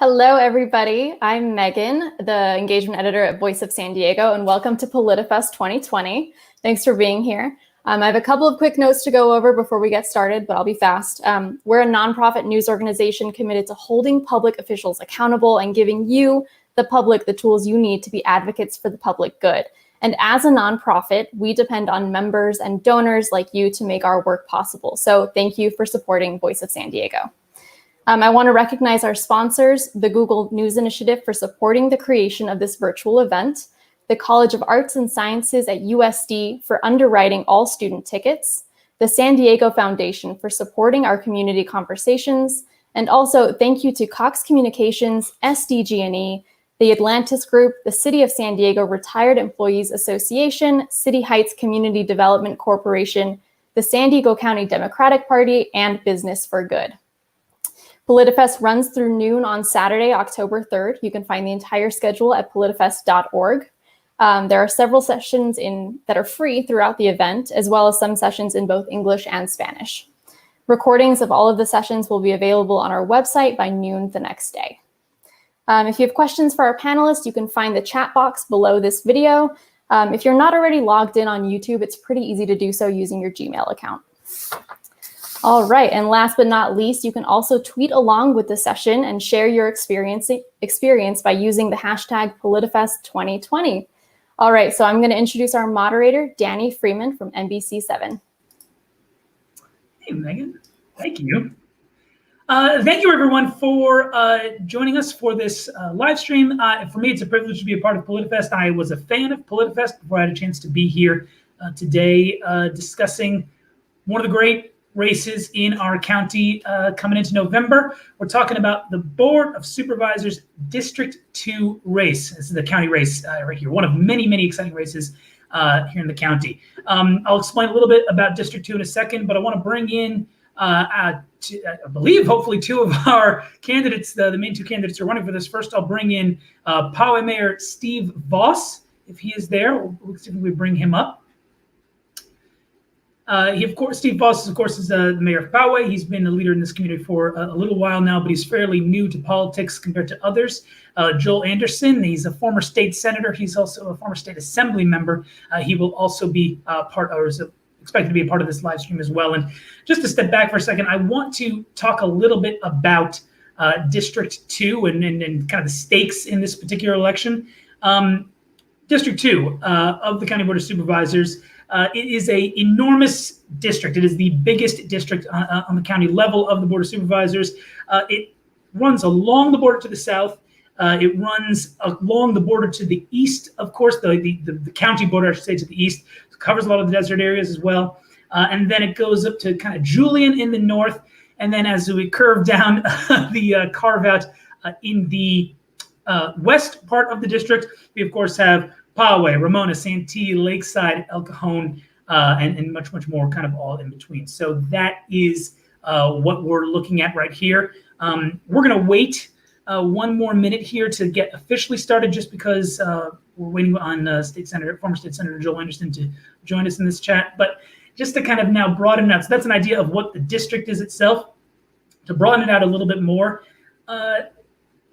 Hello, everybody. I'm Megan, the engagement editor at Voice of San Diego, and welcome to PolitiFest 2020. Thanks for being here. I have a couple of quick notes to go over before we get started, but I'll be fast. We're a nonprofit news organization committed to holding public officials accountable and giving you, the public, the tools you need to be advocates for the public good. And as a nonprofit, we depend on members and donors like you to make our work possible. So thank you for supporting Voice of San Diego. I want to recognize our sponsors, the Google News Initiative for supporting the creation of this virtual event, the College of Arts and Sciences at USD for underwriting all student tickets, the San Diego Foundation for supporting our community conversations, and also thank you to Cox Communications, SDG&E, the Atlantis Group, the City of San Diego Retired Employees Association, City Heights Community Development Corporation, the San Diego County Democratic Party, and Business for Good. PolitiFest runs through noon on Saturday, October 3rd. You can find the entire schedule at politifest.org. There are several sessions that are free throughout the event, as well as some sessions in both English and Spanish. Recordings of all of the sessions will be available on our website by noon the next day. If you have questions for our panelists, you can find the chat box below this video. If you're not already logged in on YouTube, it's pretty easy to do so using your Gmail account. All right, and last but not least, you can also tweet along with the session and share your experience by using the hashtag PolitiFest2020. All right, so I'm going to introduce our moderator, Danny Freeman from NBC7. Hey, Megan. Thank you. Thank you, everyone, for joining us for this live stream. For me, it's a privilege to be a part of PolitiFest. I was a fan of PolitiFest before I had a chance to be here today discussing one of the great races in our county coming into November. We're talking about the Board of Supervisors District 2 race. This is the county race right here, one of many, many exciting races here in the county. I'll explain a little bit about District 2 in a second, but I want to bring in, I believe, hopefully two of our candidates, the main two candidates are running for this. First, I'll bring in Poway Mayor Steve Vaus, if he is there. We'll see if we bring him up. Steve Vaus, of course, is the mayor of Poway. He's been a leader in this community for a little while now, but he's fairly new to politics compared to others. Joel Anderson, he's a former state senator. He's also a former state assembly member. He will also be expected to be a part of this live stream as well. And just to step back for a second, I want to talk a little bit about District 2 and kind of the stakes in this particular election. District 2 of the County Board of Supervisors It is an enormous district. It is the biggest district on the county level of the Board of Supervisors. It runs along the border to the south. It runs along the border to the east, of course, the county border, I should say, to the east. It covers a lot of the desert areas as well. And then it goes up to kind of Julian in the north. And then as we curve down the carve out in the west part of the district, we, of course, have Poway, Ramona, Santee, Lakeside, El Cajon, and much, much more kind of all in between. So that is what we're looking at right here. We're going to wait one more minute here to get officially started, just because we're waiting on former State Senator Joel Anderson to join us in this chat. But just to kind of now broaden it out, so that's an idea of what the district is itself. To broaden it out a little bit more,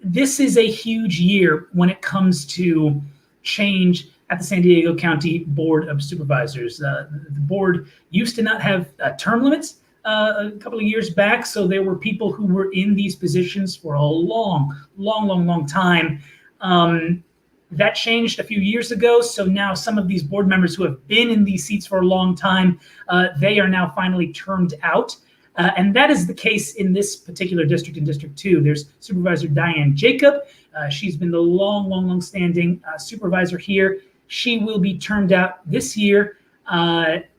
this is a huge year when it comes to change at the San Diego County Board of Supervisors. The board used to not have term limits a couple of years back, so there were people who were in these positions for a long time. That changed a few years ago, so now some of these board members who have been in these seats for a long time, they are now finally termed out. And that is the case in this particular district, in District 2. There's Supervisor Diane Jacob. She's been the long-standing supervisor here. She will be termed out this year.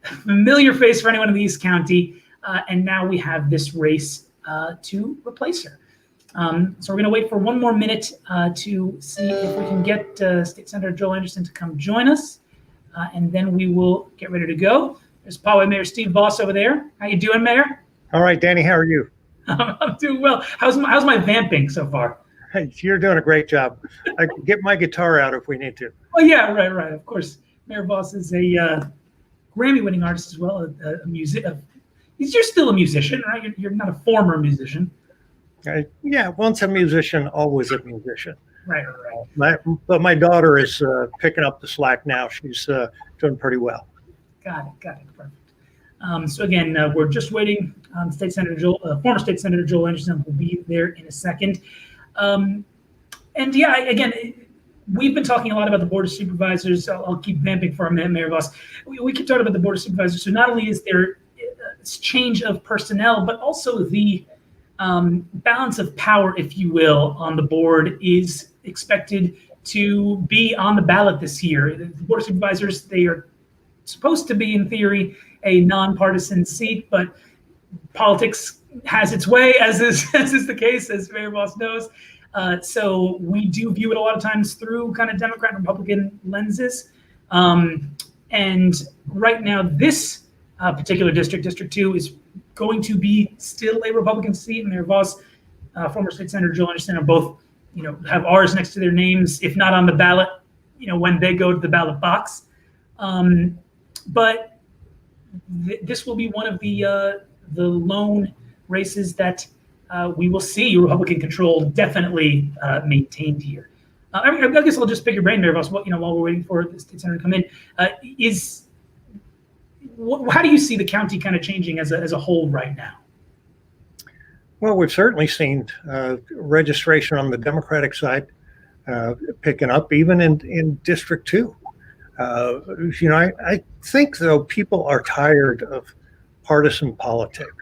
Familiar face for anyone in the East County. And now we have this race to replace her. So we're going to wait for one more minute to see if we can get State Senator Joel Anderson to come join us. And then we will get ready to go. There's Poway Mayor Steve Vaus over there. How you doing, Mayor? All right, Danny, how are you? I'm doing well. How's my vamping so far? Hey, you're doing a great job. I can get my guitar out if we need to. Oh, yeah, right. Of course, Mayor Vaus is a Grammy-winning artist as well, a musician. You're still a musician, right? You're not a former musician. Yeah, once a musician, always a musician. Right. But my daughter is picking up the slack now. She's doing pretty well. Got it. Perfect. So again, we're just waiting on former State Senator Joel Anderson will be there in a second. And yeah, again, we've been talking a lot about the Board of Supervisors. I'll keep vamping for a minute, Mayor Vaus. We keep talking about the Board of Supervisors. So not only is there change of personnel, but also the balance of power, if you will, on the board is expected to be on the ballot this year. The Board of Supervisors, they are supposed to be, in theory, a nonpartisan seat, but politics has its way, as is the case, as Mayor Vaus knows. So we do view it a lot of times through kind of Democrat and Republican lenses. And right now, this particular district, District 2, is going to be still a Republican seat. Mayor Vaus, former State Senator Joel Anderson are both, have R's next to their names, if not on the ballot, when they go to the ballot box. But this will be one of the lone races that we will see Republican control definitely maintained here. I guess I'll just pick your brain, Mayor Vaus, while we're waiting for the state senator to come in. How do you see the county kind of changing as a whole right now? Well, we've certainly seen registration on the Democratic side picking up, even in District 2. I think, though, people are tired of partisan politics.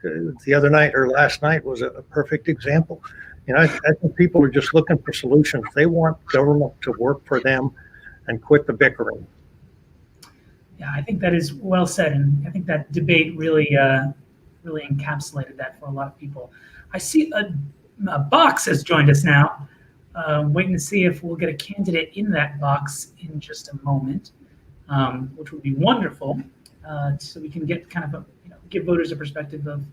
The other night or last night was a perfect example. I think people are just looking for solutions. They want government to work for them and quit the bickering. Yeah, I think that is well said, and I think that debate really encapsulated that for a lot of people. I see a box has joined us now. Waiting to see if we'll get a candidate in that box in just a moment, which would be wonderful, so we can get kind of give voters a perspective of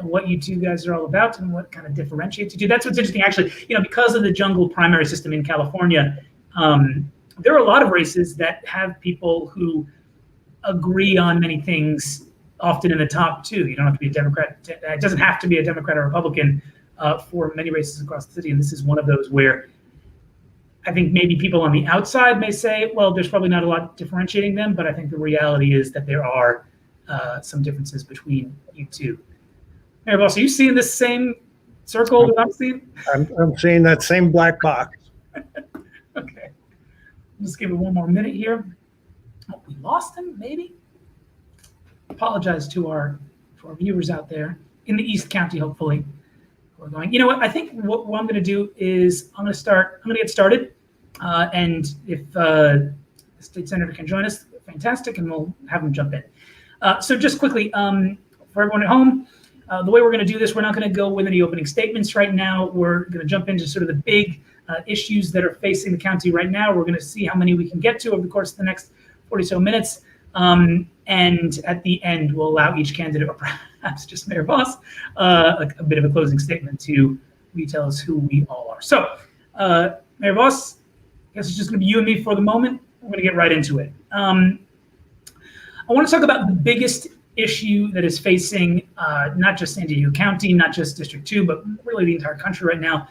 what you two guys are all about and what kind of differentiates you two. That's what's interesting, actually. Because of the jungle primary system in California, there are a lot of races that have people who agree on many things, often in the top two. You don't have to be a Democrat. It doesn't have to be a Democrat or Republican for many races across the city. And this is one of those where I think maybe people on the outside may say, well, there's probably not a lot differentiating them, but I think the reality is that there are some differences between you two. Mayor Vaus, are you seeing this same circle that I'm seeing? I'm seeing that same black box. Okay. Just give it one more minute here. Oh, we lost him, maybe? Apologize to our viewers out there in the East County, hopefully. We're going. You know what? I think what I'm going to do is I'm going to get started. And if the state senator can join us, fantastic, and we'll have him jump in. So just quickly, for everyone at home, the way we're going to do this, we're not going to go with any opening statements right now. We're going to jump into sort of the big issues that are facing the county right now. We're going to see how many we can get to over the course of the next 40 so minutes. And at the end, we'll allow each candidate, or perhaps just Mayor Vaus, a bit of a closing statement to retell us who we all are. So, Mayor Vaus, I guess it's just going to be you and me for the moment. We're going to get right into it. I want to talk about the biggest issue that is facing not just San Diego County, not just District 2, but really the entire country right now,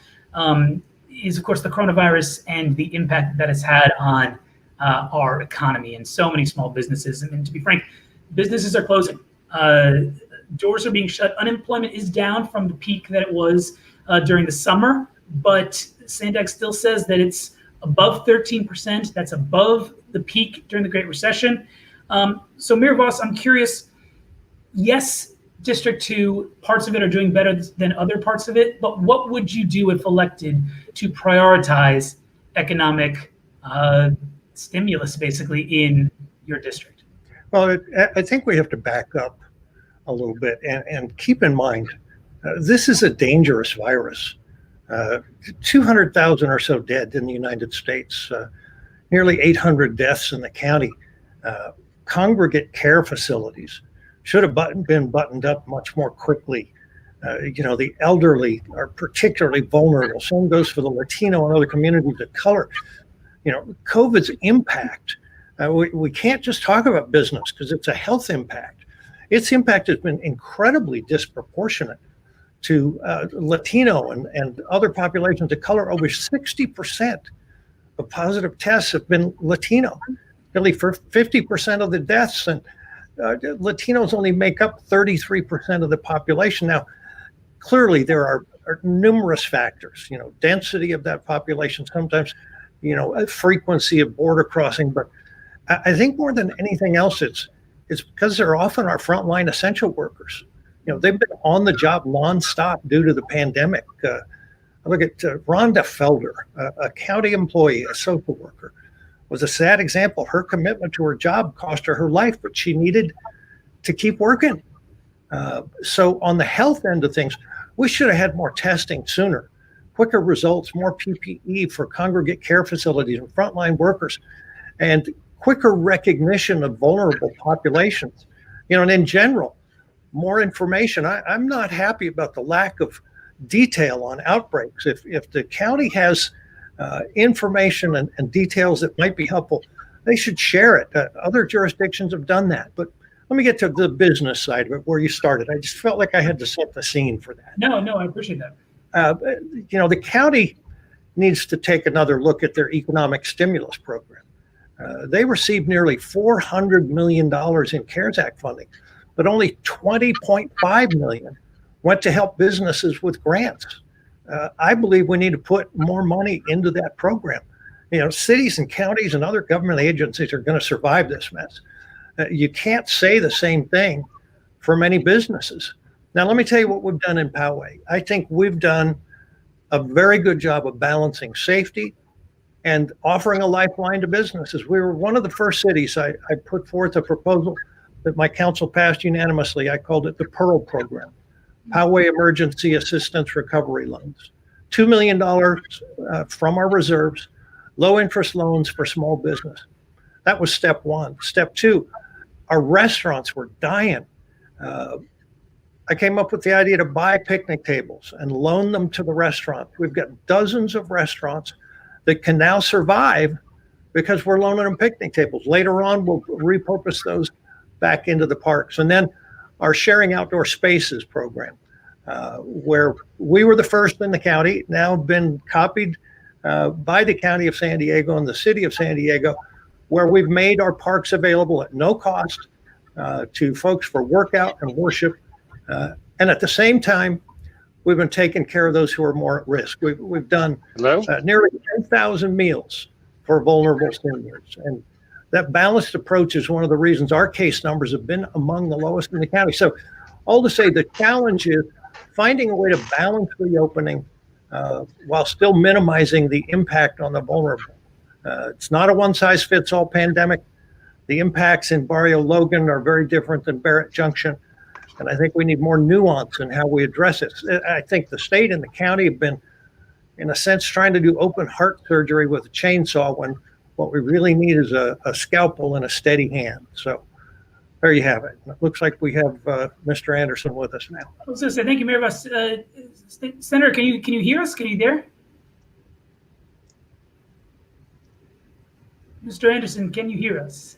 is, of course, the coronavirus and the impact that it's had on our economy and so many small businesses. And to be frank, businesses are closing. Doors are being shut. Unemployment is down from the peak that it was during the summer, but Sandex still says that it's above 13%. That's above the peak during the Great Recession. So Mayor Vaus, I'm curious, yes, District 2, parts of it are doing better than other parts of it, but what would you do if elected to prioritize economic stimulus, basically, in your district? Well, I think we have to back up a little bit and keep in mind, this is a dangerous virus. 200,000 or so dead in the United States, nearly 800 deaths in the county. Congregate care facilities should have been buttoned up much more quickly. The elderly are particularly vulnerable. Same goes for the Latino and other communities of color. COVID's impact, we can't just talk about business because it's a health impact. Its impact has been incredibly disproportionate to Latino and other populations of color. Over 60% of positive tests have been Latino. Nearly for 50% of the deaths, and Latinos only make up 33% of the population. Now, clearly there are numerous factors, density of that population, sometimes, frequency of border crossing. But I think more than anything else, it's because they're often our frontline essential workers. They've been on the job nonstop due to the pandemic. Look at Rhonda Felder, a county employee, a social worker, was a sad example. Her commitment to her job cost her life, but she needed to keep working. So on the health end of things, we should have had more testing sooner, quicker results, more PPE for congregate care facilities and frontline workers, and quicker recognition of vulnerable populations. And in general, more information. I'm not happy about the lack of detail on outbreaks. If the county has information and details that might be helpful, they should share it. Other jurisdictions have done that. But let me get to the business side of it, where you started. I just felt like I had to set the scene for that. No, I appreciate that. The county needs to take another look at their economic stimulus program. They received nearly $400 million in CARES Act funding, but only $20.5 million went to help businesses with grants. I believe we need to put more money into that program. Cities and counties and other government agencies are going to survive this mess. You can't say the same thing for many businesses. Now, let me tell you what we've done in Poway. I think we've done a very good job of balancing safety and offering a lifeline to businesses. We were one of the first cities. I put forth a proposal that my council passed unanimously. I called it the PEARL program, Poway Emergency Assistance Recovery Loans. $2 million from our reserves, low interest loans for small business. That was step one. Step two, our restaurants were dying. I came up with the idea to buy picnic tables and loan them to the restaurant. We've got dozens of restaurants that can now survive because we're loaning them picnic tables. Later on, we'll repurpose those back into the parks. And then our Sharing Outdoor Spaces program, where we were the first in the county, now been copied by the County of San Diego and the City of San Diego, where we've made our parks available at no cost to folks for workout and worship. And at the same time, we've been taking care of those who are more at risk. We've done nearly 10,000 meals for vulnerable seniors. And that balanced approach is one of the reasons our case numbers have been among the lowest in the county. So all to say, the challenge is finding a way to balance reopening while still minimizing the impact on the vulnerable. It's not a one-size-fits-all pandemic. The impacts in Barrio Logan are very different than Barrett Junction. And I think we need more nuance in how we address it. I think the state and the county have been, in a sense, trying to do open heart surgery with a chainsaw when what we really need is a scalpel and a steady hand. So there you have it. It looks like we have Mr. Anderson with us now. I was going to say, thank you, Mayor Vaus. Senator, can you hear us? Can you there? Mr. Anderson, can you hear us?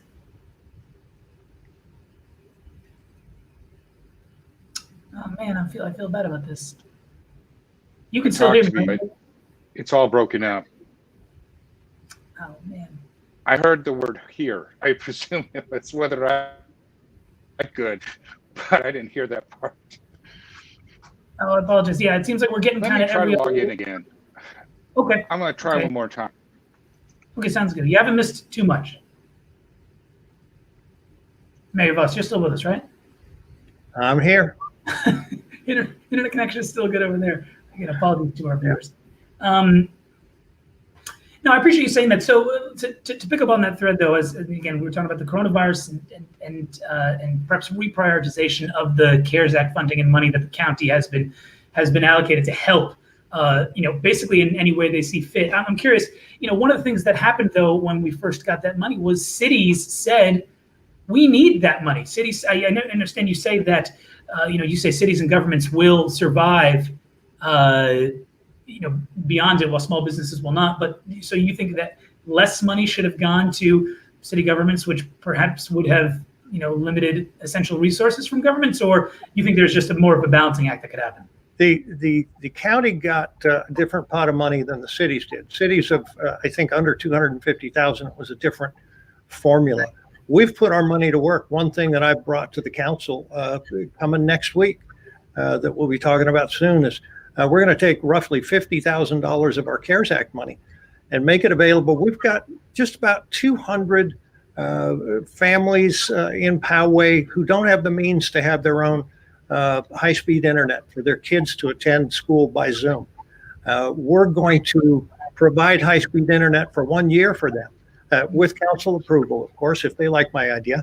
Oh man, I feel bad about this. You can still hear me. Right? It's all broken up. Oh man. I heard the word here. I presume it's whether I could, but I didn't hear that part. Oh, I apologize. Yeah, it seems like we're getting kind of try every to log other... in again. Okay. I'm going to try one more time. Okay, sounds good. You haven't missed too much. Mayor Vaus, you're still with us, right? I'm here. Internet connection is still good over there. Again, apologies to our viewers. No, I appreciate you saying that. So to pick up on that thread, though, as again we were talking about the coronavirus and perhaps reprioritization of the CARES Act funding and money that the county has been allocated to help, basically in any way they see fit. I'm curious. One of the things that happened though when we first got that money was cities said we need that money. Cities, I understand you say that. You say cities and governments will survive, beyond it, while small businesses will not. But so you think that less money should have gone to city governments, which perhaps would have, limited essential resources from governments, or you think there's just more of a balancing act that could happen? The county got a different pot of money than the cities did. Cities of, I think, under 250,000. It was a different formula. We've put our money to work. One thing that I've brought to the council coming next week that we'll be talking about soon is we're going to take roughly $50,000 of our CARES Act money and make it available. We've got just about 200 families in Poway who don't have the means to have their own high-speed internet for their kids to attend school by Zoom. We're going to provide high-speed internet for 1 year for them. With council approval, of course, if they like my idea,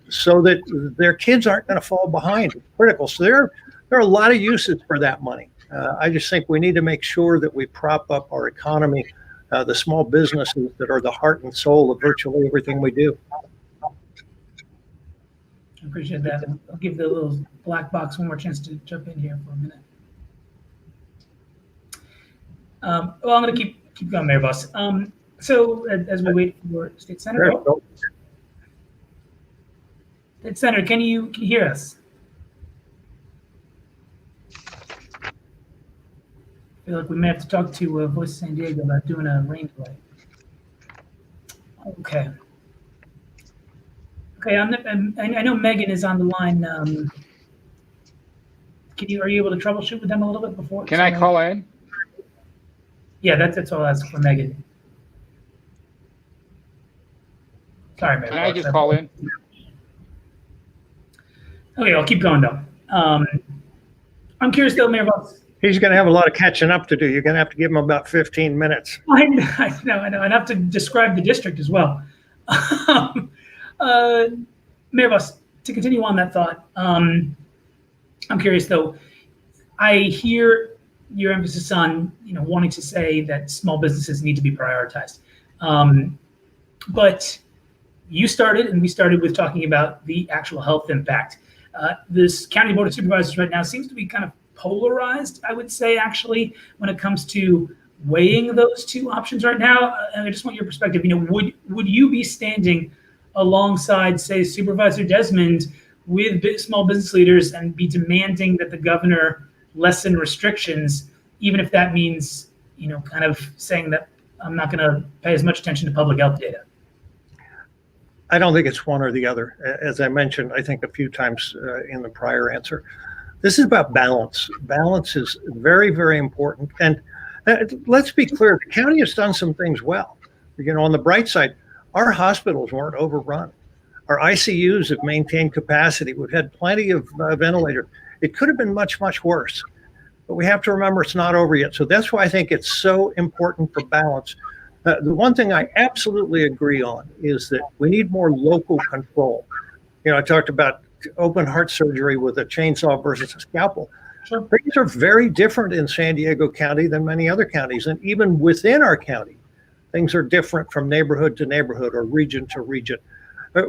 so that their kids aren't going to fall behind. It's critical. So there are a lot of uses for that money. I just think we need to make sure that we prop up our economy, the small businesses that are the heart and soul of virtually everything we do. I appreciate that. I'll give the little black box one more chance to jump in here for a minute. I'm going to keep going, Mayor Vaus. So as we wait for State Senator, State Senator, can you hear us? I feel like we may have to talk to Voice of San Diego about doing a rain delay. Okay. Okay, I know Megan is on the line. Are you able to troubleshoot with them a little bit before? Can I call in? Yeah, that's all I asked for Megan. Sorry, man. Can I just call in? Okay, I'll keep going though. I'm curious though, Mayor Vaus. He's going to have a lot of catching up to do. You're going to have to give him about 15 minutes. I know. I'd have to describe the district as well. Mayor Vaus, to continue on that thought, I'm curious though. I hear your emphasis on wanting to say that small businesses need to be prioritized, but we started with talking about the actual health impact. This County Board of Supervisors right now seems to be kind of polarized, I would say, actually, when it comes to weighing those two options right now. And I just want your perspective. Would you be standing alongside, say, Supervisor Desmond with small business leaders and be demanding that the governor lessen restrictions, even if that means, kind of saying that I'm not going to pay as much attention to public health data? I don't think it's one or the other. As I mentioned, I think a few times in the prior answer, this is about balance. Balance is very, very important. And let's be clear, the county has done some things well. On the bright side, Our hospitals weren't overrun. Our ICUs have maintained capacity. We've had plenty of ventilators. It could have been much, much worse. But we have to remember it's not over yet. So that's why I think it's so important for balance. The one thing I absolutely agree on is that we need more local control. I talked about open heart surgery with a chainsaw versus a scalpel. Sure. Things are very different in San Diego County than many other counties. And even within our county, things are different from neighborhood to neighborhood or region to region.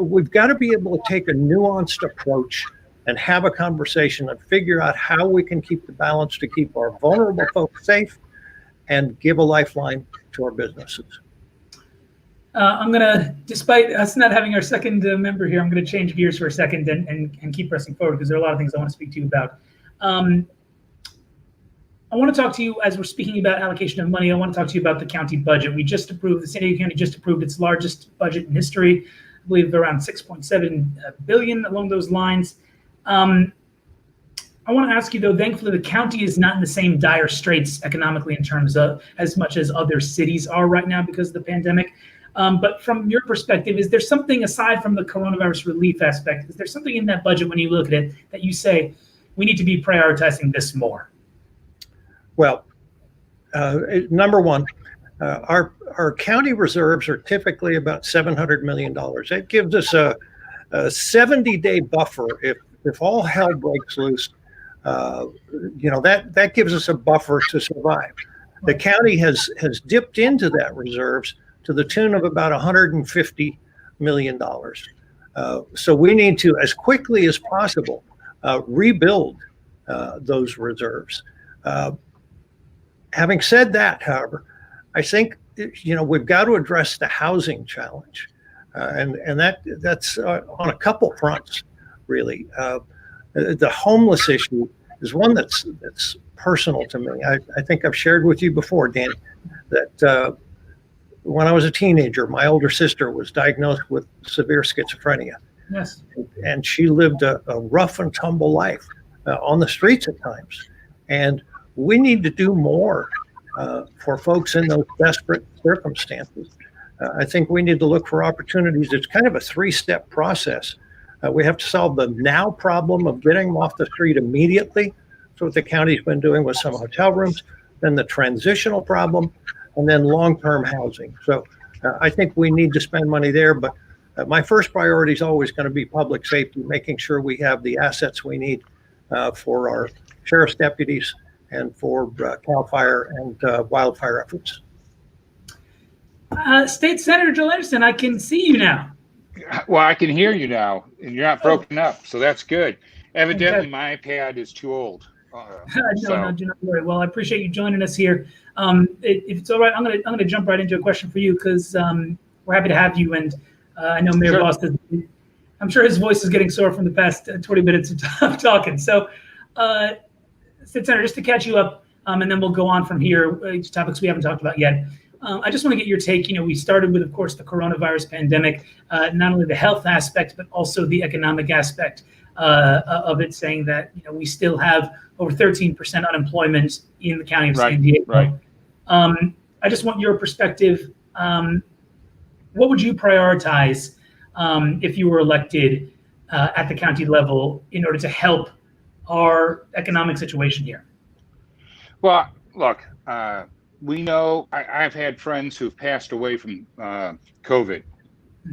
We've got to be able to take a nuanced approach and have a conversation and figure out how we can keep the balance to keep our vulnerable folks safe and give a lifeline to our businesses. I'm going to, despite us not having our second member here, I'm going to change gears for a second and keep pressing forward because there are a lot of things I want to speak to you about. I want to talk to you as we're speaking about allocation of money. I want to talk to you about the county budget. The San Diego County just approved its largest budget in history, I believe around 6.7 billion along those lines. I want to ask you though, thankfully the county is not in the same dire straits economically in terms of as much as other cities are right now because of the pandemic. But from your perspective, is there something aside from the coronavirus relief aspect, is there something in that budget when you look at it that you say, we need to be prioritizing this more? Well, number one, our county reserves are typically about $700 million. That gives us a 70-day buffer if all hell breaks loose. That gives us a buffer to survive. The county has dipped into that reserves to the tune of about $150 million. So we need to, as quickly as possible, rebuild those reserves. Having said that, however, I think we've got to address the housing challenge, and that's on a couple fronts, really. The homeless issue is one that's personal to me. I think I've shared with you before, Danny, that when I was a teenager, my older sister was diagnosed with severe schizophrenia. Yes. And she lived a rough and tumble life on the streets at times. And we need to do more for folks in those desperate circumstances. I think we need to look for opportunities. It's kind of a three-step process. We have to solve the now problem of getting them off the street immediately. That's what the county's been doing with some hotel rooms. Then the transitional problem, and then long-term housing. So I think we need to spend money there. But my first priority is always going to be public safety, making sure we have the assets we need for our sheriff's deputies and for CAL FIRE and wildfire efforts. State Senator Joel Anderson, I can see you now. Well, I can hear you now, and you're not broken up, so that's good. Evidently, my iPad is too old. No, do not worry. Well, I appreciate you joining us here. If it's all right, I'm gonna jump right into a question for you because we're happy to have you. And I know Mayor Vaus, I'm sure his voice is getting sore from the past 20 minutes of talking. So, State Senator, just to catch you up, and then we'll go on from here to topics we haven't talked about yet. I just want to get your take. We started with, of course, the coronavirus pandemic, not only the health aspect, but also the economic aspect of it, saying that we still have over 13% unemployment in the county of San Diego. Right. I just want your perspective. What would you prioritize if you were elected at the county level in order to help our economic situation here? Well, look, we know I've had friends who've passed away from COVID.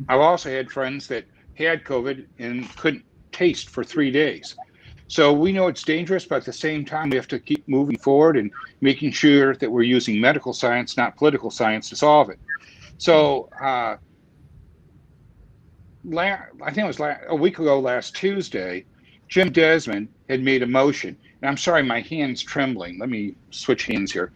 I've also had friends that had COVID and couldn't taste for 3 days. So we know it's dangerous, but at the same time, we have to keep moving forward and making sure that we're using medical science, not political science, to solve it. So I think it was a week ago, last Tuesday, Jim Desmond had made a motion. And I'm sorry, my hand's trembling. Let me switch hands here.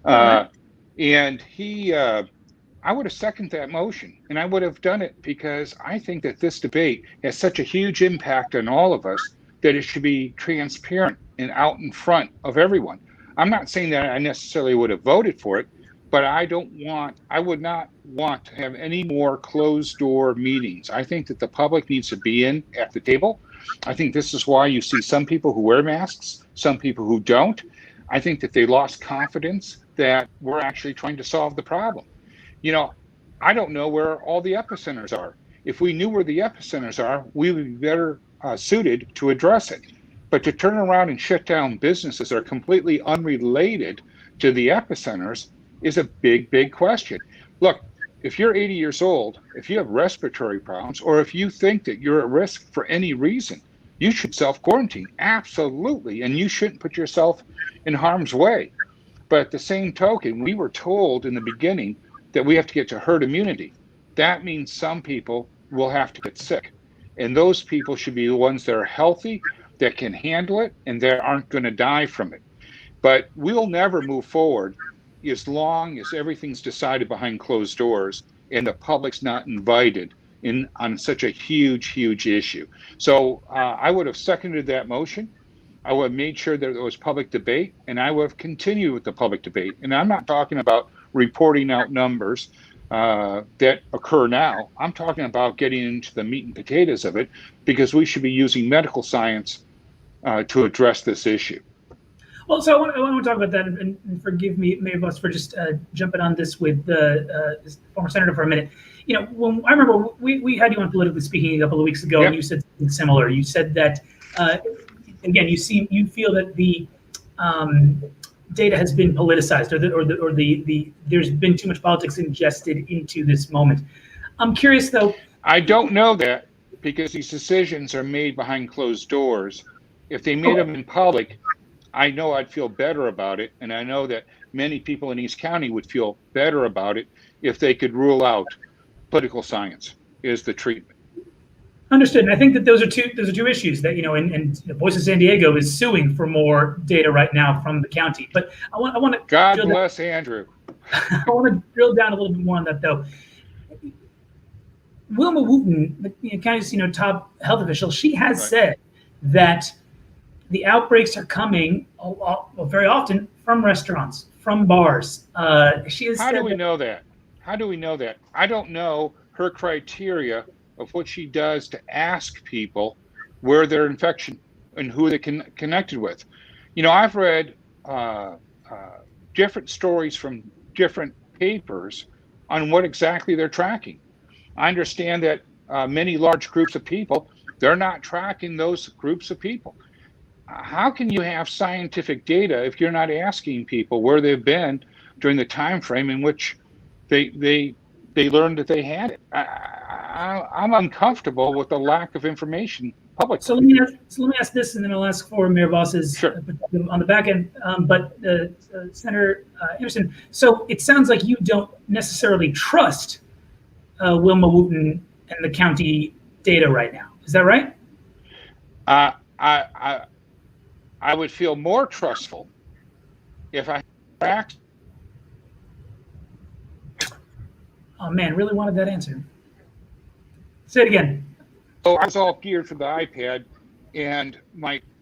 And he, I would have seconded that motion, and I would have done it because I think that this debate has such a huge impact on all of us that it should be transparent and out in front of everyone. I'm not saying that I necessarily would have voted for it, but I would not want to have any more closed door meetings. I think that the public needs to be in at the table. I think this is why you see some people who wear masks, some people who don't. I think that they lost confidence that we're actually trying to solve the problem. I don't know where all the epicenters are. If we knew where the epicenters are, we would be better suited to address it. But to turn around and shut down businesses that are completely unrelated to the epicenters is a big, big question. Look, if you're 80 years old, if you have respiratory problems, or if you think that you're at risk for any reason, you should self-quarantine, absolutely, and you shouldn't put yourself in harm's way. But at the same token, we were told in the beginning that we have to get to herd immunity. That means some people will have to get sick, and those people should be the ones that are healthy, that can handle it, and that aren't going to die from it. But we'll never move forward as long as everything's decided behind closed doors and the public's not invited in on such a huge issue. So I would have seconded that motion. I would have made sure that there was public debate, and I would have continued with the public debate. And I'm not talking about reporting out numbers that occur now. I'm talking about getting into the meat and potatoes of it, because we should be using medical science to address this issue. Well, so I want to talk about that, and forgive me, Vaus, for just jumping on this with the former senator for a minute. You know, when I remember we had you on Politically Speaking a couple of weeks ago, and you said something similar. You said that again, you feel that the data has been politicized, or the there's been too much politics ingested into this moment. I'm curious, though. I don't know that, because these decisions are made behind closed doors. If they made them in public, I know I'd feel better about it, and I know that many people in East County would feel better about it if they could rule out political science is the treatment. Understood. And I think that those are two issues that, you know, and the Voice of San Diego is suing for more data right now from the county. But I want to God bless Andrew. I want to drill down a little bit more on that, though. Wilma Wooten, the county's top health official, she has said that the outbreaks are coming very often from restaurants, from bars. She has. How do we know that? How do we know that? I don't know her criteria of what she does to ask people where their infection and who they connected with. You know, I've read different stories from different papers on what exactly they're tracking. I understand that many large groups of people, they're not tracking those groups of people. How can you have scientific data if you're not asking people where they've been during the time frame in which they learned that they had it? I'm uncomfortable with the lack of information publicly. So let me ask this, and then I'll ask for Mayor Vaus's on the back end. But Senator Anderson, so it sounds like you don't necessarily trust Wilma Wooten and the county data right now. Is that right? I would feel more trustful if I tracked. Oh man, really wanted that answer. Say it again. So I was all geared for the iPad,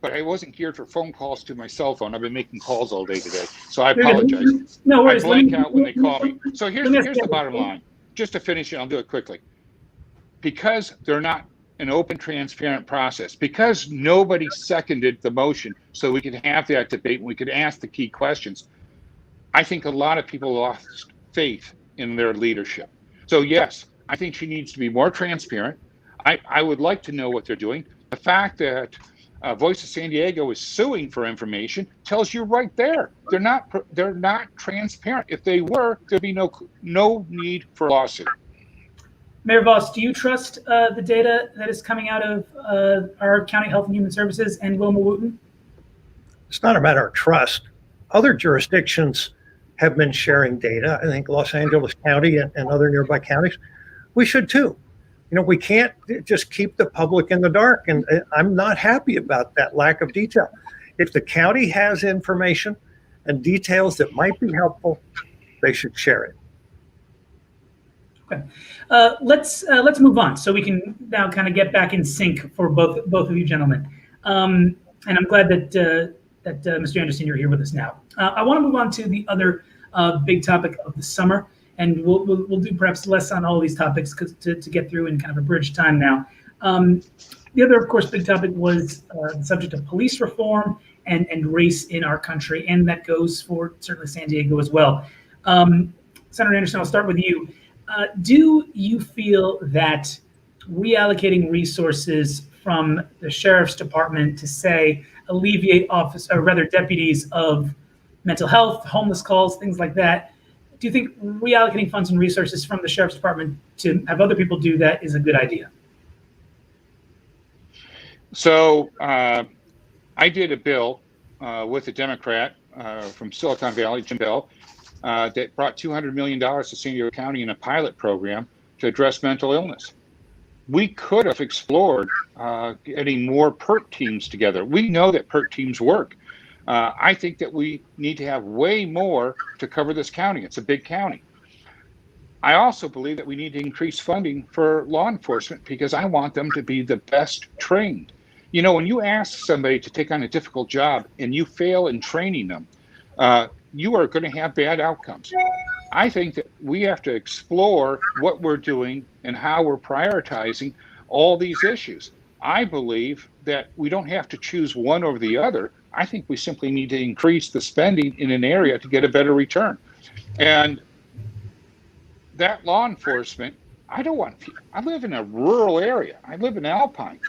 but I wasn't geared for phone calls to my cell phone. I've been making calls all day today, so I apologize. No worries. I blank out when they call me. So here's the bottom line. Just to finish it, I'll do it quickly. Because they're not an open, transparent process, because nobody seconded the motion so we could have that debate and we could ask the key questions, I think a lot of people lost faith in their leadership. So yes, I think she needs to be more transparent. I would like to know what they're doing. The fact that Voice of San Diego is suing for information tells you right there they're not transparent. If they were, there'd be no need for a lawsuit. Mayor Vaus, do you trust the data that is coming out of our County Health and Human Services and Wilma Wooten? It's not a matter of trust. Other jurisdictions have been sharing data. I think Los Angeles County and other nearby counties. We should too. You know, we can't just keep the public in the dark, and I'm not happy about that lack of detail. If the county has information and details that might be helpful, they should share it. Okay, let's move on so we can now kind of get back in sync for both of you gentlemen. And I'm glad that Mr. Anderson, you're here with us now. I want to move on to the other big topic of the summer, and we'll do perhaps less on all these topics because to get through in kind of a bridge time now. The other, of course, big topic was the subject of police reform and race in our country, and that goes for certainly San Diego as well. Senator Anderson, I'll start with you. do you feel that reallocating resources from the sheriff's department to, say, alleviate deputies of mental health, homeless calls, things like that, do you think reallocating funds and resources from the sheriff's department to have other people do that is a good idea? So I did a bill with a Democrat from Silicon Valley, Jim Bell, that brought $200 million to San Diego County in a pilot program to address mental illness. We could have explored getting more PERT teams together. We know that PERT teams work. I think that we need to have way more to cover this county. It's a big county. I also believe that we need to increase funding for law enforcement because I want them to be the best trained. You know, when you ask somebody to take on a difficult job and you fail in training them, you are going to have bad outcomes. I think that we have to explore what we're doing and how we're prioritizing all these issues. I believe that we don't have to choose one over the other. I think we simply need to increase the spending in an area to get a better return. And that law enforcement, I live in a rural area. I live in Alpine.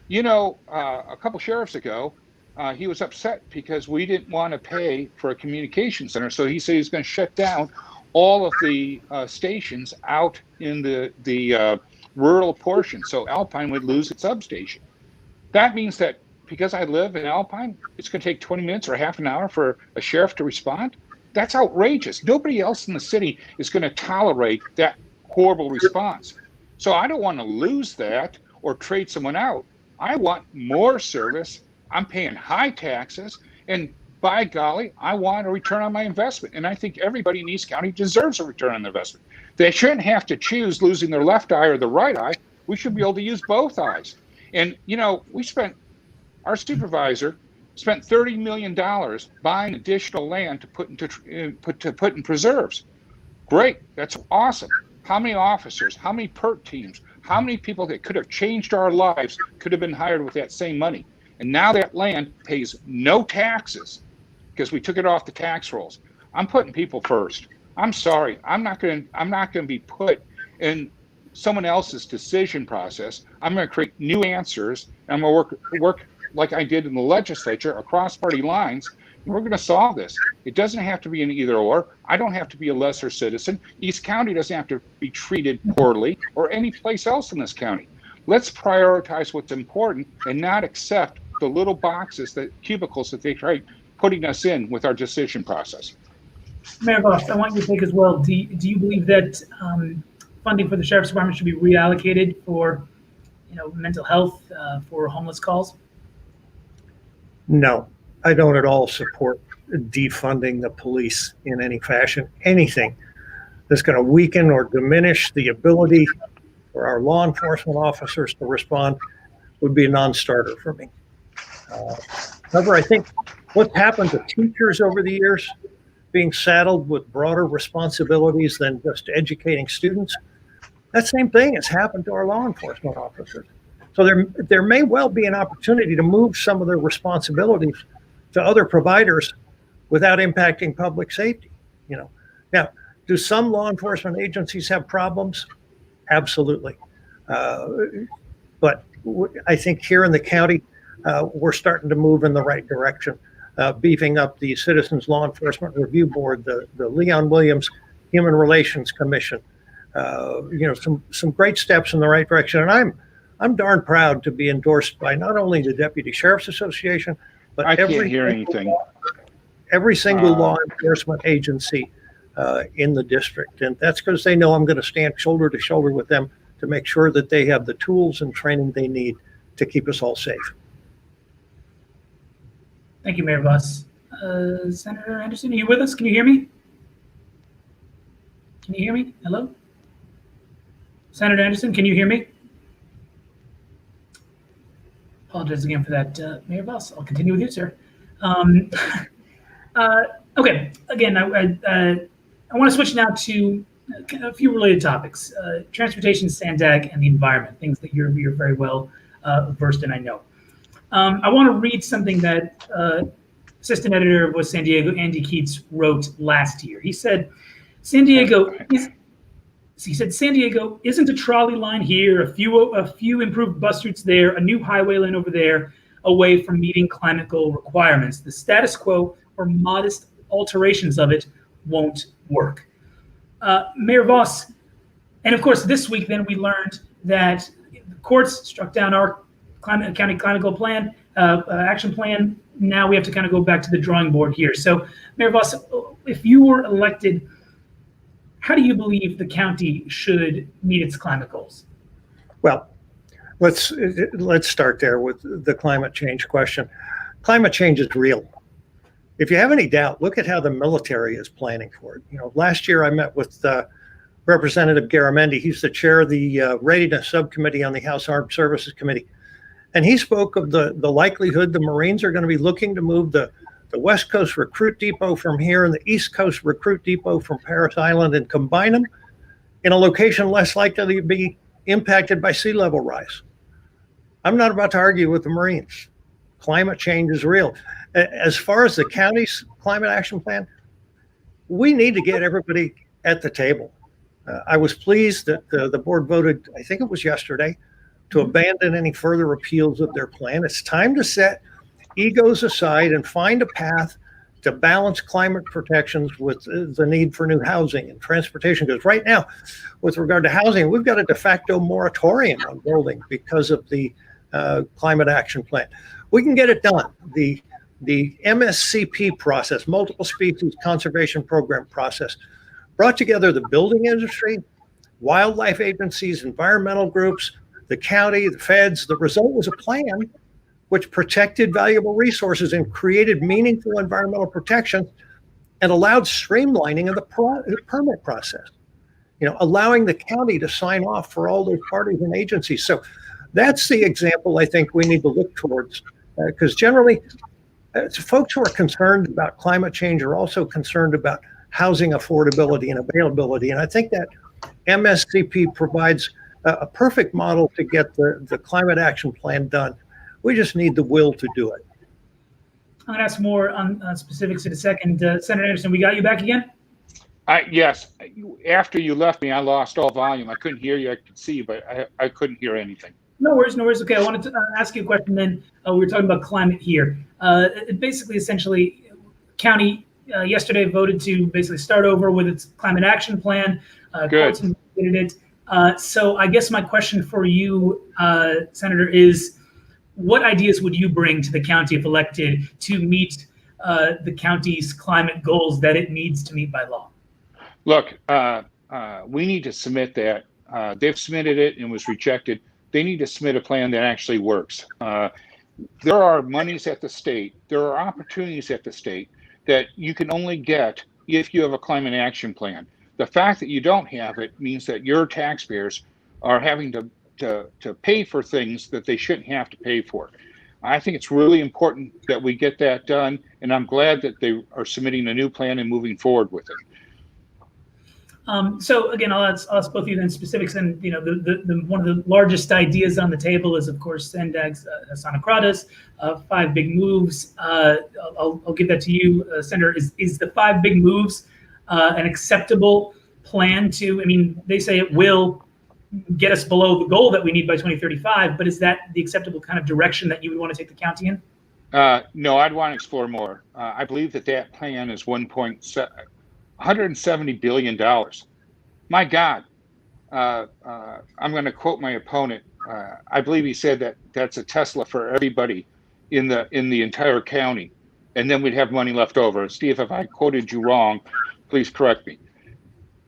You know, a couple sheriffs ago, he was upset because we didn't want to pay for a communication center. So he said he's going to shut down all of the stations out in the rural portion. So Alpine would lose its substation. That means that because I live in Alpine, it's going to take 20 minutes or half an hour for a sheriff to respond. That's outrageous. Nobody else in the city is going to tolerate that horrible response. So I don't want to lose that or trade someone out. I want more service. I'm paying high taxes, and by golly, I want a return on my investment. And I think everybody in East County deserves a return on their investment. They shouldn't have to choose losing their left eye or the right eye. We should be able to use both eyes. And, you know, our supervisor spent $30 million buying additional land to put in preserves. Great, that's awesome. How many officers, how many PERT teams, how many people that could have changed our lives could have been hired with that same money? And now that land pays no taxes because we took it off the tax rolls. I'm putting people first. I'm sorry, I'm not going to be put in someone else's decision process. I'm going to create new answers, and I'm going to work like I did in the legislature across party lines, and we're going to solve this. It doesn't have to be an either or. I don't have to be a lesser citizen. East County doesn't have to be treated poorly or any place else in this county. Let's prioritize what's important and not accept the little boxes, the cubicles that they try putting us in with our decision process. Mayor Vaus, I want you to take as well. Do you believe that funding for the Sheriff's Department should be reallocated for, mental health, for homeless calls? No, I don't at all support defunding the police in any fashion. Anything that's going to weaken or diminish the ability for our law enforcement officers to respond would be a non-starter for me. However, I think what's happened to teachers over the years, being saddled with broader responsibilities than just educating students, that same thing has happened to our law enforcement officers. So there may well be an opportunity to move some of their responsibilities to other providers without impacting public safety. Now, do some law enforcement agencies have problems? Absolutely. But I think here in the county, we're starting to move in the right direction, beefing up the Citizens Law Enforcement Review Board, the Leon Williams Human Relations Commission. Some great steps in the right direction. And I'm darn proud to be endorsed by not only the Deputy Sheriff's Association, but every single law enforcement agency in the district. And that's because they know I'm going to stand shoulder to shoulder with them to make sure that they have the tools and training they need to keep us all safe. Thank you, Mayor Vaus. Senator Anderson, are you with us? Can you hear me? Can you hear me? Hello? Senator Anderson, can you hear me? Apologize again for that, Mayor Vaus. I'll continue with you, sir. Okay, again, I want to switch now to a few related topics. Transportation, Sandag, and the environment, things that you're very well versed in, I know. I want to read something that Assistant Editor of Voice San Diego, Andy Keats, wrote last year. He said, San Diego So he said San Diego isn't a trolley line here, a few improved bus routes there, a new highway lane over there, away from meeting climate goal requirements. The status quo or modest alterations of it won't work. Mayor Vaus, and of course this week then we learned that the courts struck down our county climate goal plan, action plan. Now we have to kind of go back to the drawing board here. So Mayor Vaus, if you were elected, how do you believe the county should meet its climate goals? Well, let's start there with the climate change question. Climate change is real. If you have any doubt, look at how the military is planning for it. Last year I met with Representative Garamendi. He's the chair of the Readiness Subcommittee on the House Armed Services Committee. And he spoke of the likelihood the Marines are going to be looking to move the West Coast Recruit Depot from here and the East Coast Recruit Depot from Parris Island and combine them in a location less likely to be impacted by sea level rise. I'm not about to argue with the Marines. Climate change is real. As far as the county's climate action plan, we need to get everybody at the table. I was pleased that the board voted, I think it was yesterday, to abandon any further appeals of their plan. It's time to set egos aside and find a path to balance climate protections with the need for new housing and transportation. Because right now, with regard to housing, we've got a de facto moratorium on building because of the climate action plan. We can get it done. The MSCP process, multiple species conservation program process, brought together the building industry, wildlife agencies, environmental groups, the county, the feds. The result was a plan which protected valuable resources and created meaningful environmental protections and allowed streamlining of the permit process, allowing the county to sign off for all those parties and agencies. So that's the example I think we need to look towards, because generally folks who are concerned about climate change are also concerned about housing affordability and availability. And I think that MSCP provides a perfect model to get the climate action plan done. We just need the will to do it. I'm going to ask more on specifics in a second. Senator Anderson, we got you back again? Yes. After you left me, I lost all volume. I couldn't hear you. I could see you, but I couldn't hear anything. No worries, no worries. Okay, I wanted to ask you a question then. We were talking about climate here. Essentially, county yesterday voted to basically start over with its climate action plan. Good. It. So I guess my question for you, Senator, is what ideas would you bring to the county if elected to meet the county's climate goals that it needs to meet by law? Look, we need to submit that. They've submitted it and was rejected. They need to submit a plan that actually works. There are monies at the state. There are opportunities at the state that you can only get if you have a climate action plan. The fact that you don't have it means that your taxpayers are having to pay for things that they shouldn't have to pay for. I think it's really important that we get that done, and I'm glad that they are submitting a new plan and moving forward with it. So again, I'll ask both of you then specifics. And the one of the largest ideas on the table is, of course, Sandag's Santa Crata's 5 big moves. I'll give that to you, Senator. Is the 5 big moves an acceptable plan to? I mean, they say it will get us below the goal that we need by 2035, but is that the acceptable kind of direction that you would want to take the county in? No, I'd want to explore more. I believe that plan is $170 billion. My God. I'm going to quote my opponent. I believe he said that that's a Tesla for everybody in the entire county, and then we'd have money left over. Steve, if I quoted you wrong, please correct me.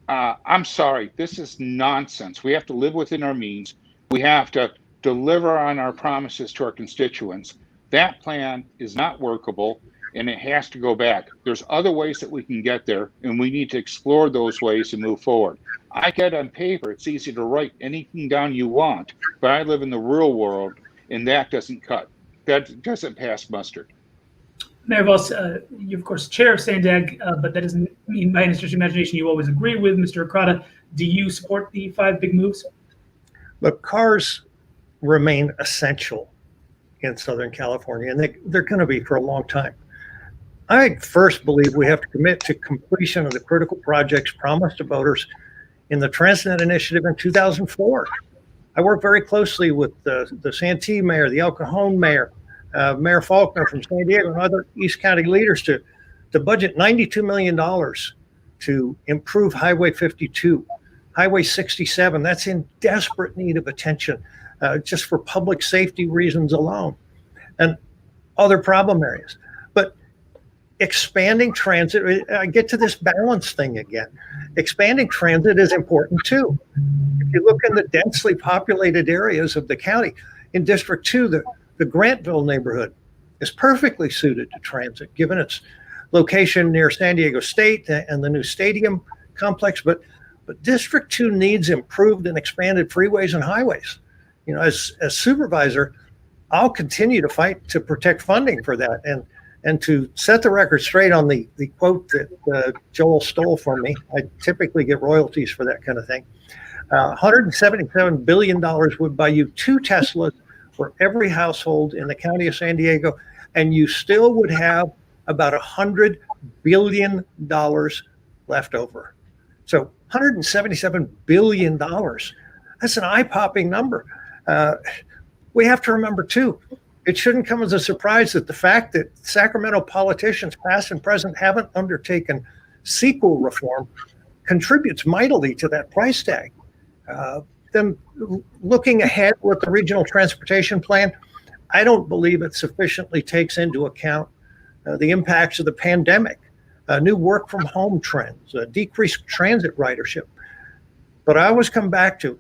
I'm sorry. This is nonsense. We have to live within our means. We have to deliver on our promises to our constituents. That plan is not workable, and it has to go back. There's other ways that we can get there, and we need to explore those ways and move forward. I get on paper, it's easy to write anything down you want, but I live in the real world, and that doesn't cut. That doesn't pass muster. Mayor Vaus, you're of course chair of Sandag, but that doesn't mean by any stretch of imagination you always agree with Mr. Crata. Do you support the 5 big moves? Look, cars remain essential in Southern California, and they're going to be for a long time. I first believe we have to commit to completion of the critical projects promised to voters in the Transnet Initiative in 2004. I worked very closely with the Santee mayor, the El Cajon mayor, Mayor Faulkner from San Diego, and other East County leaders to budget $92 million to improve Highway 52. Highway 67, that's in desperate need of attention, just for public safety reasons alone, and other problem areas. But expanding transit, I get to this balance thing again. Expanding transit is important too. If you look in the densely populated areas of the county, in District 2, the Grantville neighborhood is perfectly suited to transit, given its location near San Diego State and the new stadium complex. But District 2 needs improved and expanded freeways and highways. You know, as supervisor, I'll continue to fight to protect funding for that and to set the record straight on the quote that Joel stole from me. I typically get royalties for that kind of thing. $177 billion would buy you 2 Teslas for every household in the county of San Diego, and you still would have about $100 billion left over. So $177 billion, that's an eye-popping number. We have to remember too, it shouldn't come as a surprise that the fact that Sacramento politicians, past and present, haven't undertaken sequel reform contributes mightily to that price tag. Then looking ahead with the regional transportation plan, I don't believe it sufficiently takes into account the impacts of the pandemic, new work from home trends, decreased transit ridership. But I always come back to,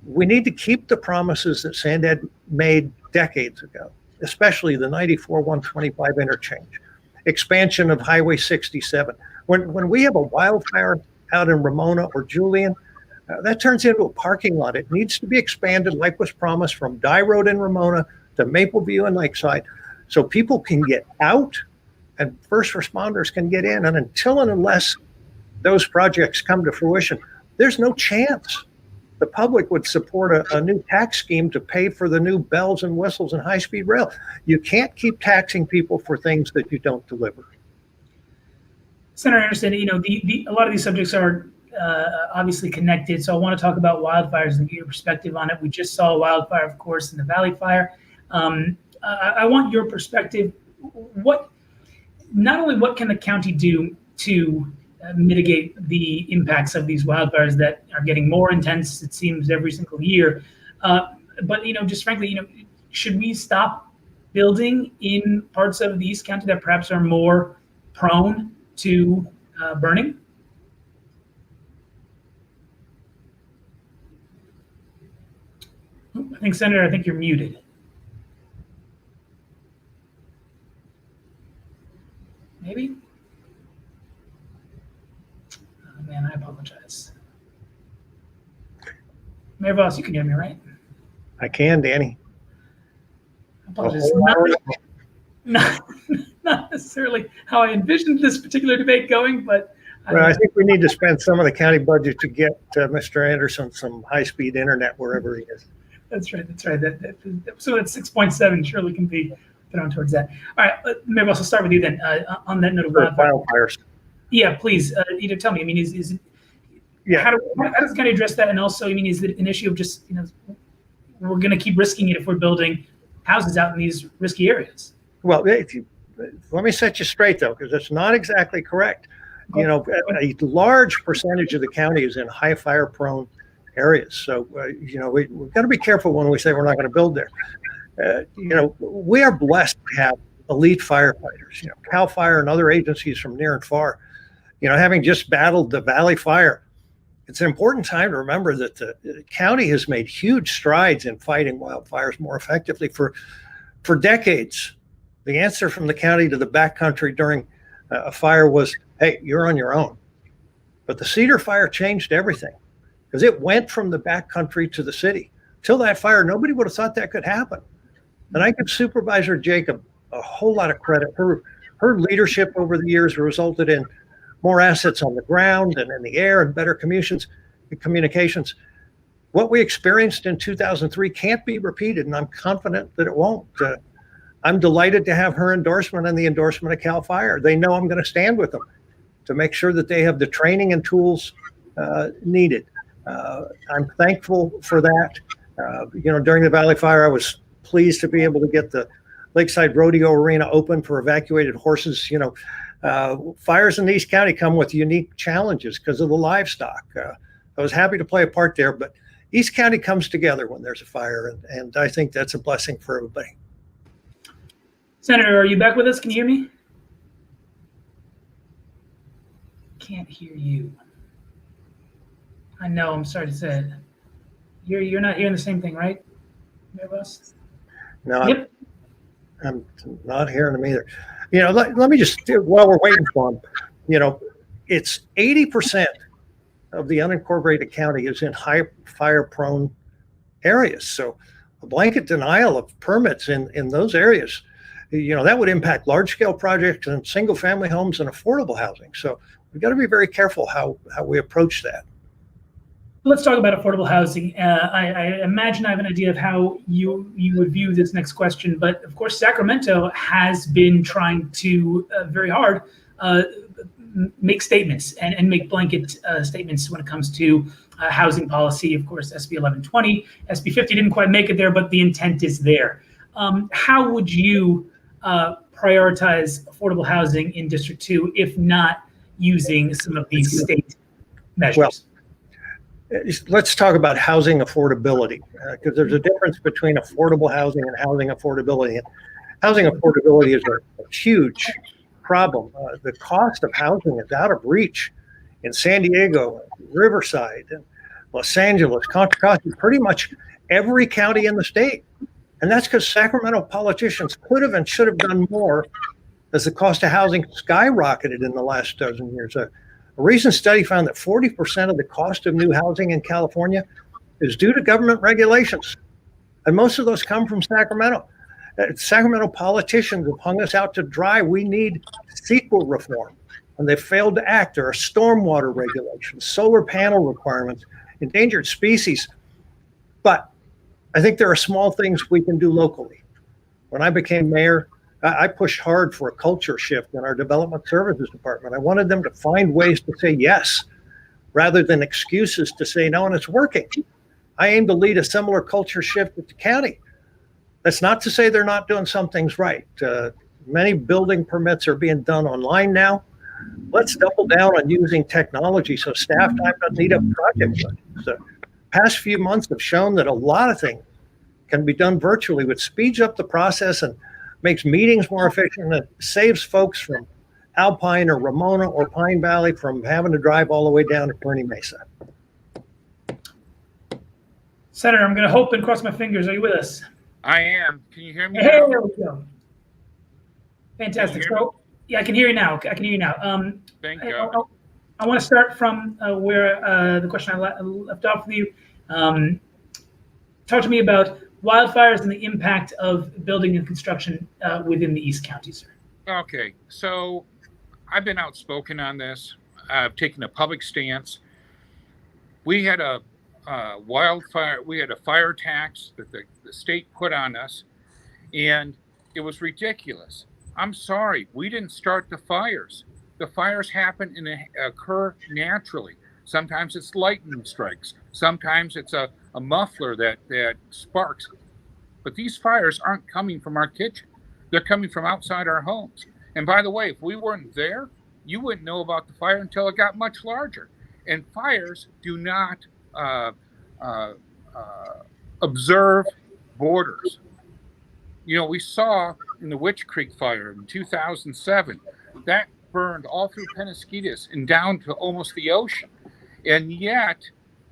we need to keep the promises that SANDED made decades ago, especially the 94-125 interchange, expansion of Highway 67. When we have a wildfire out in Ramona or Julian, that turns into a parking lot. It needs to be expanded, like was promised, from Dye Road in Ramona to Mapleview and Lakeside, so people can get out and first responders can get in. And until and unless those projects come to fruition, there's no chance the public would support a new tax scheme to pay for the new bells and whistles and high-speed rail. You can't keep taxing people for things that you don't deliver. Senator Anderson, you know, a lot of these subjects are obviously connected. So I want to talk about wildfires and get your perspective on it. We just saw a wildfire, of course, in the Valley Fire. I want your perspective. Not only what can the county do to mitigate the impacts of these wildfires that are getting more intense, it seems, every single year, but, you know, just frankly, you know, should we stop building in parts of the East County that perhaps are more prone to burning? I think, Senator, I think you're muted. Maybe? Oh, man, I apologize. Mayor Vaus, you can hear me, right? I can, Danny. I apologize. Not necessarily how I envisioned this particular debate going, but well, I think we need to spend some of the county budget to get Mr. Anderson some high-speed internet wherever he is. That's right. That's right. So that 6.7 surely can be put on towards that. All right, Mayor Vaus, I'll start with you then. On that note of wildfires. Yeah, please. Either tell me. I mean, is it? Yeah. How does the county address that? And also, I mean, is it an issue of just, you know, we're going to keep risking it if we're building houses out in these risky areas? Well, let me set you straight though, because it's not exactly correct. You know, a large percentage of the county is in high fire-prone areas. So, you know, we've got to be careful when we say we're not going to build there. You know, we are blessed to have elite firefighters. You know, CAL FIRE and other agencies from near and far. You know, having just battled the Valley Fire, it's an important time to remember that the county has made huge strides in fighting wildfires more effectively for decades. The answer from the county to the backcountry during a fire was, hey, you're on your own. But the Cedar Fire changed everything because it went from the backcountry to the city. Till that fire, nobody would have thought that could happen. And I give Supervisor Jacob a whole lot of credit. Her leadership over the years resulted in more assets on the ground and in the air and better communications. What we experienced in 2003 can't be repeated, and I'm confident that it won't. I'm delighted to have her endorsement and the endorsement of CAL FIRE. They know I'm going to stand with them to make sure that they have the training and tools needed. I'm thankful for that. During the Valley Fire, I was pleased to be able to get the Lakeside Rodeo Arena open for evacuated horses. Fires in East County come with unique challenges because of the livestock. I was happy to play a part there, but East County comes together when there's a fire, and I think that's a blessing for everybody. Senator, are you back with us? Can you hear me? Can't hear you. I know, I'm sorry to say it. You're not hearing the same thing, right? Vaus? No, yep. I'm not hearing them either. Let me just, while we're waiting for them, it's 80% of the unincorporated county is in high fire-prone areas. So a blanket denial of permits in those areas, that would impact large-scale projects and single-family homes and affordable housing. So we've got to be very careful how we approach that. Let's talk about affordable housing. I imagine I have an idea of how you would view this next question, but of course, Sacramento has been trying to very hard make statements and make blanket statements when it comes to housing policy. Of course, SB 1120, SB 50 didn't quite make it there, but the intent is there. How would you prioritize affordable housing in District 2 if not using some of these state measures? Well, let's talk about housing affordability, because there's a difference between affordable housing and housing affordability. Housing affordability is a huge problem. The cost of housing is out of reach in San Diego, Riverside, and Los Angeles, Contra Costa, pretty much every county in the state. And that's because Sacramento politicians could have and should have done more as the cost of housing skyrocketed in the last dozen years. A recent study found that 40% of the cost of new housing in California is due to government regulations. And most of those come from Sacramento. Sacramento politicians have hung us out to dry. We need CEQA reform, and they failed to act. There are stormwater regulations, solar panel requirements, endangered species. But I think there are small things we can do locally. When I became mayor, I pushed hard for a culture shift in our development services department. I wanted them to find ways to say yes, rather than excuses to say no, and it's working. I aim to lead a similar culture shift at the county. That's not to say they're not doing some things right. Many building permits are being done online now. Let's double down on using technology so staff time doesn't eat up project budgets. The past few months have shown that a lot of things can be done virtually, which speeds up the process and makes meetings more efficient, and it saves folks from Alpine or Ramona or Pine Valley from having to drive all the way down to Kearney Mesa. Senator, I'm going to hope and cross my fingers. Are you with us? I am. Can you hear me? Hey, now? there we go. Fantastic. So, yeah, I can hear you now. Thank you. I want to start from where the question I left off with you. Talk to me about wildfires and the impact of building and construction within the East County, sir. Okay, so I've been outspoken on this. I've taken a public stance. We had a wildfire. We had a fire tax that the state put on us, and it was ridiculous. I'm sorry, we didn't start the fires. The fires happen and occur naturally. Sometimes it's lightning strikes. Sometimes it's a muffler that sparks. But these fires aren't coming from our kitchen. They're coming from outside our homes. And by the way, if we weren't there, you wouldn't know about the fire until it got much larger. And fires do not observe borders. We saw in the Witch Creek fire in 2007, that burned all through Penasquitos and down to almost the ocean. And yet,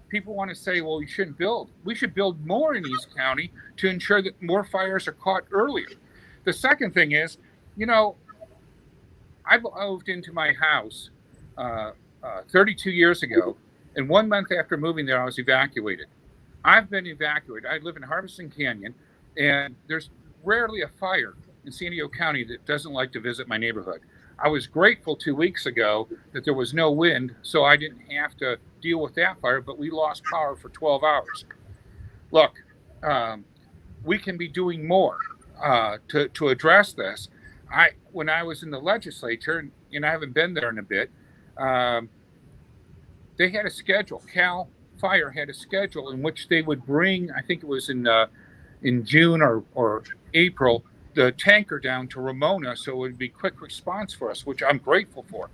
people want to say, well, you shouldn't build. We should build more in East County to ensure that more fires are caught earlier. The second thing is, I moved into my house 32 years ago, and 1 month after moving there, I was evacuated. I've been evacuated. I live in Harbison Canyon, and there's rarely a fire in San Diego County that doesn't like to visit my neighborhood. I was grateful 2 weeks ago that there was no wind, so I didn't have to deal with that fire, but we lost power for 12 hours. Look, we can be doing more to address this. When I was in the legislature, and I haven't been there in a bit, they had a schedule. Cal fire had a schedule in which they would bring, I think it was in June or April, the tanker down to Ramona, so it would be quick response for us, which I'm grateful for.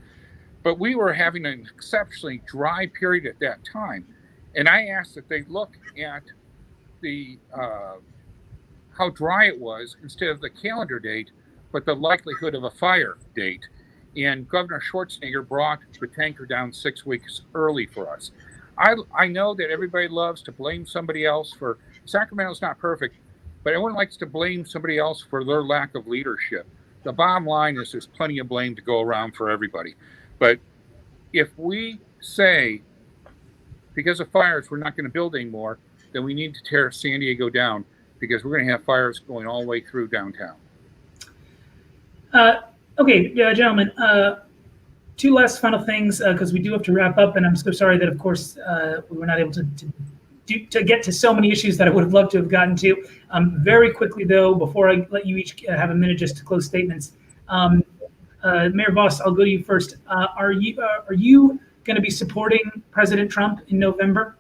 But we were having an exceptionally dry period at that time. And I asked that they look at the how dry it was instead of the calendar date, but the likelihood of a fire date. And Governor Schwarzenegger brought the tanker down 6 weeks early for us. I know that everybody loves to blame somebody else for, Sacramento's not perfect, but everyone likes to blame somebody else for their lack of leadership. The bottom line is there's plenty of blame to go around for everybody. But if we say, because of fires, we're not going to build anymore, then we need to tear San Diego down, because we're going to have fires going all the way through downtown. Okay, gentlemen, two last final things, because we do have to wrap up, and I'm so sorry that, of course, we were not able to get to so many issues that I would have loved to have gotten to. Very quickly, though, before I let you each have a minute just to close statements, Mayor Vaus, I'll go to you first. Are you going to be supporting President Trump in November?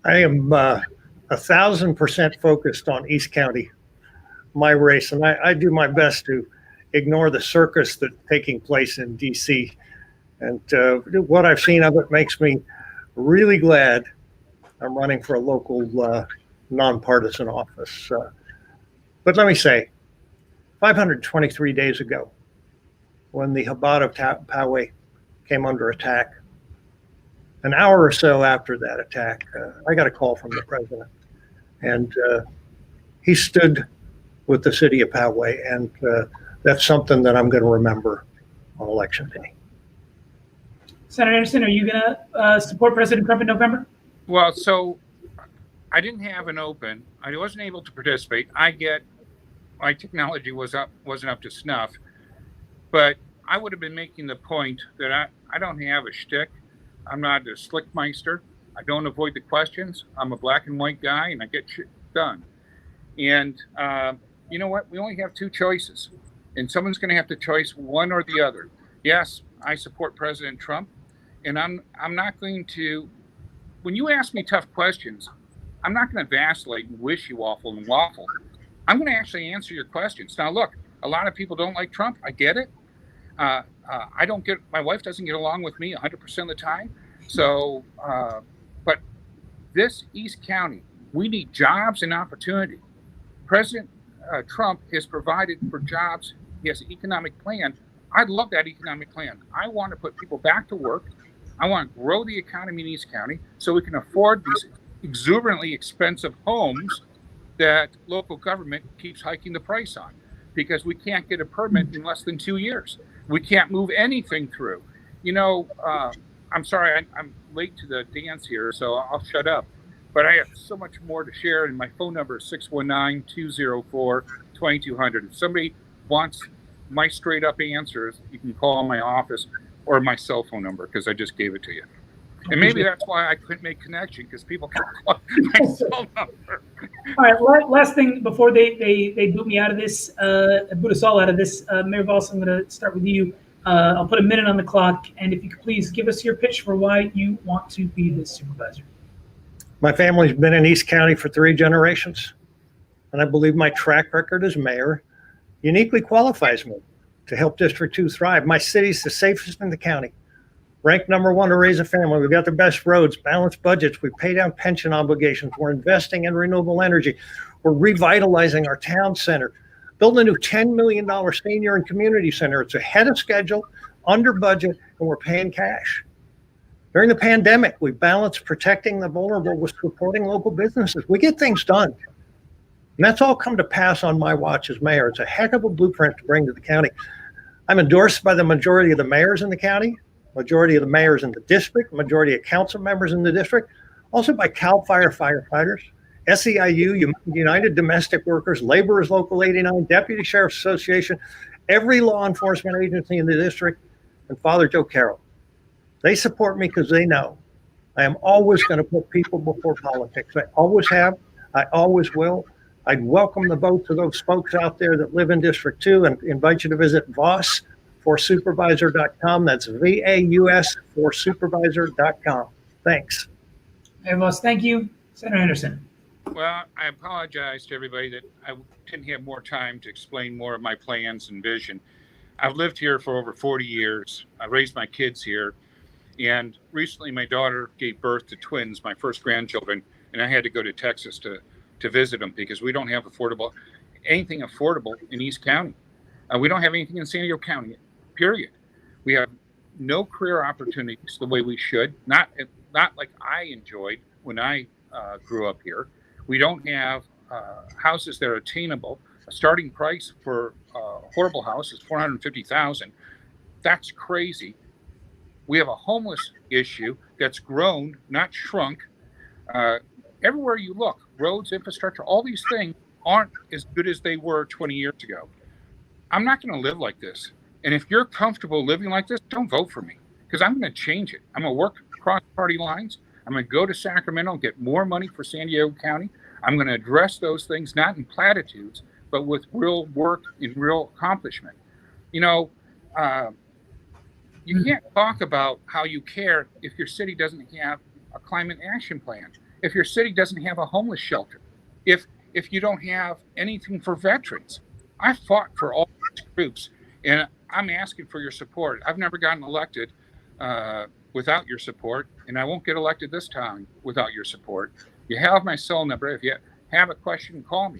I am 1,000% focused on East County, my race, and I do my best to ignore the circus that's taking place in D.C. And what I've seen of it makes me really glad I'm running for a local nonpartisan office. But let me say, 523 days ago, when the Chabad of Poway came under attack, an hour or so after that attack, I got a call from the president, and he stood with the city of Poway, and that's something that I'm going to remember on Election Day. Senator Anderson, are you going to support President Trump in November? Well, so I didn't have an open. I wasn't able to participate. My technology wasn't up to snuff, but I would have been making the point that I don't have a shtick. I'm not a slickmeister. I don't avoid the questions. I'm a black and white guy, and I get shit done. And you know what? We only have two choices, and someone's going to have to choose one or the other. Yes, I support President Trump, and I'm not going to. When you ask me tough questions, I'm not going to vacillate and wishy-waffle and waffle. I'm going to actually answer your questions. Now, look, a lot of people don't like Trump. I get it. My wife doesn't get along with me 100% of the time. So, but this East County, we need jobs and opportunity. President Trump has provided for jobs. He has an economic plan. I love that economic plan. I want to put people back to work. I want to grow the economy in East County so we can afford these exuberantly expensive homes that local government keeps hiking the price on, because we can't get a permit in less than 2 years. We can't move anything through. You know, I'm sorry, I'm late to the dance here, so I'll shut up. But I have so much more to share, and my phone number is 619-204-2200. If somebody wants my straight up answers, you can call my office or my cell phone number, because I just gave it to you. And maybe that's why I couldn't make connection, because people can call my cell number. All right, last thing before they boot me out of this, boot us all out of this. Mayor Vaus, I'm going to start with you. I'll put a minute on the clock, and if you could please give us your pitch for why you want to be the supervisor. My family's been in East County for 3 generations, and I believe my track record as mayor uniquely qualifies me to help District 2 thrive. My city's the safest in the county, ranked #1 to raise a family. We've got the best roads, balanced budgets. We pay down pension obligations. We're investing in renewable energy. We're revitalizing our town center, building a new $10 million senior and community center. It's ahead of schedule, under budget, and we're paying cash. During the pandemic, we balanced protecting the vulnerable with supporting local businesses. We get things done. And that's all come to pass on my watch as mayor. It's a heck of a blueprint to bring to the county. I'm endorsed by the majority of the mayors in the county, majority of the mayors in the district, majority of council members in the district, also by CAL FIRE firefighters, SEIU, United Domestic Workers, Laborers Local 89, Deputy Sheriff's Association, every law enforcement agency in the district, and Father Joe Carroll. They support me because they know I am always going to put people before politics. I always have. I always will. I'd welcome the vote to those folks out there that live in District 2 and invite you to visit Vaus for Supervisor.com. That's VAUS for Supervisor.com. Thanks. Hey, Vaus, thank you. Senator Anderson. Well, I apologize to everybody that I didn't have more time to explain more of my plans and vision. I've lived here for over 40 years. I raised my kids here. And recently my daughter gave birth to twins, my first grandchildren, and I had to go to Texas to visit them because we don't have anything affordable in East County. We don't have anything in San Diego County, period. We have no career opportunities the way we should, not like I enjoyed when I grew up here. We don't have houses that are attainable. A starting price for a horrible house is $450,000. That's crazy. We have a homeless issue that's grown, not shrunk. Everywhere you look, roads, infrastructure, all these things aren't as good as they were 20 years ago. I'm not going to live like this. And if you're comfortable living like this, don't vote for me because I'm going to change it. I'm going to work across party lines. I'm going to go to Sacramento and get more money for San Diego County. I'm going to address those things, not in platitudes, but with real work and real accomplishment. You know, you can't talk about how you care if your city doesn't have a climate action plan, if your city doesn't have a homeless shelter, if you don't have anything for veterans. I fought for all these groups, and I'm asking for your support. I've never gotten elected without your support, and I won't get elected this time without your support. You have my cell number. If you have a question, call me.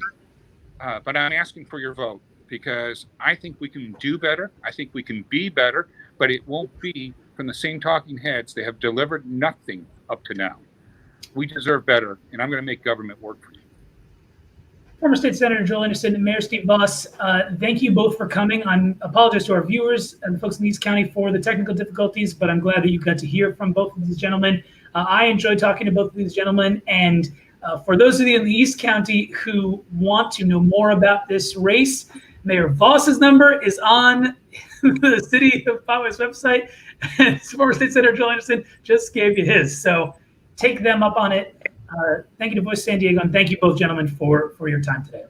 But I'm asking for your vote because I think we can do better. I think we can be better, but it won't be from the same talking heads. They have delivered nothing up to now. We deserve better, and I'm going to make government work for you. Former State Senator Joel Anderson and Mayor Steve Vaus, thank you both for coming. I apologize to our viewers and the folks in East County for the technical difficulties, but I'm glad that you got to hear from both of these gentlemen. I enjoyed talking to both of these gentlemen, and for those of you in the East County who want to know more about this race, Mayor Vaus's number is on the City of Poway's website, and former State Senator Joel Anderson just gave you his. So take them up on it. Thank you to Voice San Diego, and thank you both gentlemen for your time today.